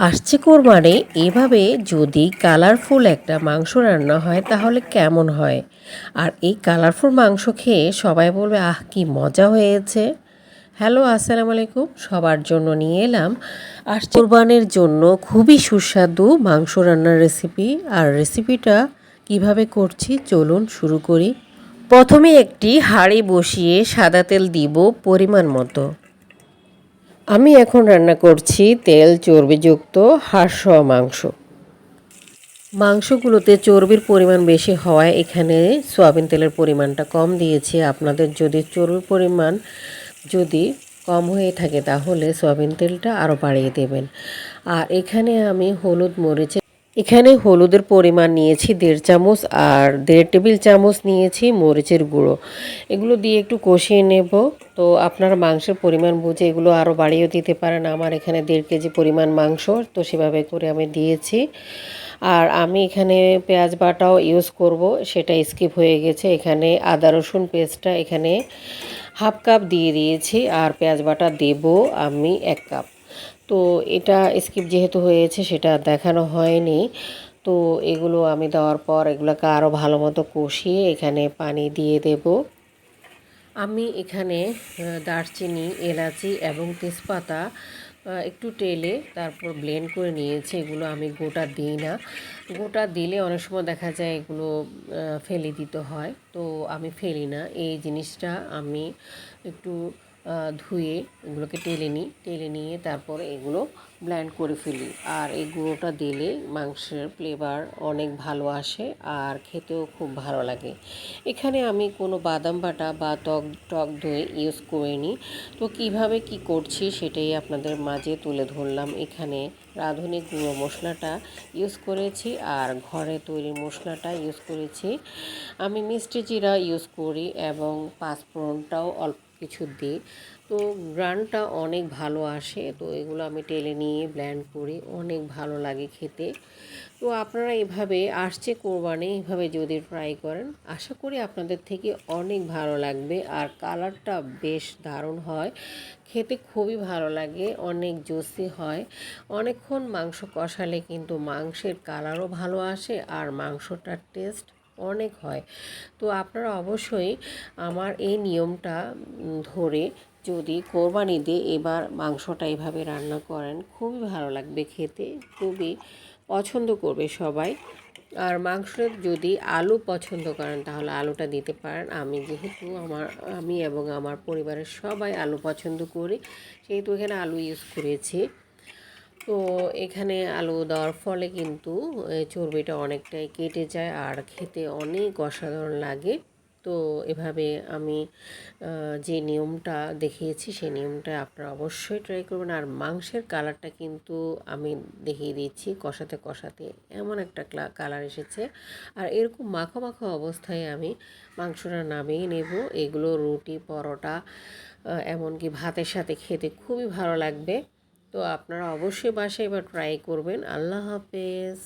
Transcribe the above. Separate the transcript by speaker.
Speaker 1: আসছে কোরবানি এভাবে যদি কালারফুল একটা মাংস রান্না হয় তাহলে কেমন হয়। আর এই কালারফুল মাংস খেয়ে সবাই বলবে আহ কি মজা হয়েছে। হ্যালো আসসালামু আলাইকুম, সবার জন্য নিয়ে এলাম আসছে কোরবানির জন্য খুবই সুস্বাদু মাংস রান্নার রেসিপি। আর রেসিপিটা কিভাবে করছি চলুন শুরু করি। প্রথমে একটি হাঁড়ি বসিয়ে সাদা তেল দিব পরিমাণ মতো। আমি এখন রান্না করছি তেল চর্বিযুক্ত হাঁস মাংস। মাংসগুলোতে চর্বির পরিমাণ বেশি হওয়ায় এখানে সয়াবিন তেলের পরিমাণটা কম দিয়েছি। আপনাদের যদি চর্বির পরিমাণ যদি কম হয়ে থাকে তাহলে সয়াবিন তেলটা আরও বাড়িয়ে দেবেন। আর এখানে আমি এখানে হলুদের পরিমাণ নিয়েছি 1.5 চামচ আর 1.5 টেবিল চামচ নিয়েছি মরিচের গুঁড়ো। এগুলো দিয়ে একটু কষিয়ে নেব। তো আপনারা মাংসের পরিমাণ বুঝে এগুলো আরও বাড়িয়েও দিতে পারেন। আমার এখানে 1.5 কেজি পরিমাণ মাংস, তো সেভাবে করে আমি দিয়েছি। আর আমি এখানে পেঁয়াজ বাটাও ইউজ করব, সেটা স্কিপ হয়ে গেছে। এখানে আদা রসুন পেস্টটা এখানে হাফ কাপ দিয়ে দিয়েছি আর পেঁয়াজ বাটা দেব আমি 1 কাপ। তো এটা স্কিপ যেহেতু হয়েছে সেটা দেখানো হয়নি। তো এগুলো আমি দেওয়ার পর এগুলোকে আরও ভালো মতো কষিয়ে এখানে পানি দিয়ে দেব। আমি এখানে দারচিনি, এলাচি এবং তেজপাতা একটু টেলে তারপর ব্লেন্ড করে নিয়েছি। এগুলো আমি গোটা দিই না, গোটা দিলে অনেক সময় দেখা যায় এগুলো ফেলে দিতে হয়, তো আমি ফেলি না। এই জিনিসটা আমি একটু ধুয়ে এগুলোকে টেলে নিয়ে তারপরে এগুলো ব্লেন্ড করে ফেলি। আর এই গুঁড়োটা দিলে মাংসের ফ্লেভার অনেক ভালো আসে আর খেতেও খুব ভালো লাগে। এখানে আমি কোনো বাদাম বাটা বা টক দই ইউজ করিনি। তো কিভাবে কি করছি সেটাই আপনাদের মাঝে তুলে ধরলাম। এখানে রাঁধুনি গুঁড়ো মশলাটা ইউজ করেছি আর ঘরে তৈরি মশলাটা ইউজ করেছি। আমি মিষ্টি জিরা ইউজ করি এবং পাঁচফোড়নটাও অল্প কিছু দিই। তো গ্রানটা অনেক ভালো আসে। তো এগুলো আমি টেলে নিয়ে ব্লেন্ড করি, অনেক ভালো লাগে খেতে। তো আপনারা এভাবে আসছে কোরবানি এভাবে যদি ট্রাই করেন আশা করি আপনাদের থেকে অনেক ভালো লাগবে। আর কালারটা বেশ দারুণ হয়, খেতে খুবই ভালো লাগে, অনেক জুসি হয়। অনেকক্ষণ মাংস কষালে কিন্তু মাংসের কালারও ভালো আসে আর মাংসটার টেস্ট অনেক হয়। তো আপনারা অবশ্যই আমার এই নিয়মটা ধরে যদি কোরবানিতে এবার মাংসটা এভাবে রান্না করেন খুবই ভালো লাগবে খেতে, খুবই পছন্দ করবে সবাই। আর মাংসের যদি আলু পছন্দ করেন তাহলে আলুটা দিতে পারেন। যেহেতু আমি এবং আমার পরিবারের সবাই আলু পছন্দ করি, সেহেতু এখানে আলু ইউজ করেছি। তো এখানে আলু দেওয়ার ফলে কিন্তু চর্বিটা অনেকটাই কেটে যায় আর খেতে অনেক অসাধারণ লাগে। তো এভাবে আমি যে নিয়মটা দেখিয়েছি সেই নিয়মটা আপনারা অবশ্যই ট্রাই করবেন। আর মাংসের কালারটা কিন্তু আমি দেখিয়ে দিচ্ছি, কষাতে কষাতে এমন একটা কালার এসেছে। আর এরকম মাখো মাখো অবস্থায় আমি মাংসটা নামিয়ে নেব। এগুলো রুটি, পরোটা, এমনকি ভাতের সাথে খেতে খুবই ভালো লাগবে। তো আপনারা অবশ্যই বাসায় এবার ট্রাই করবেন। আল্লাহ হাফেজ।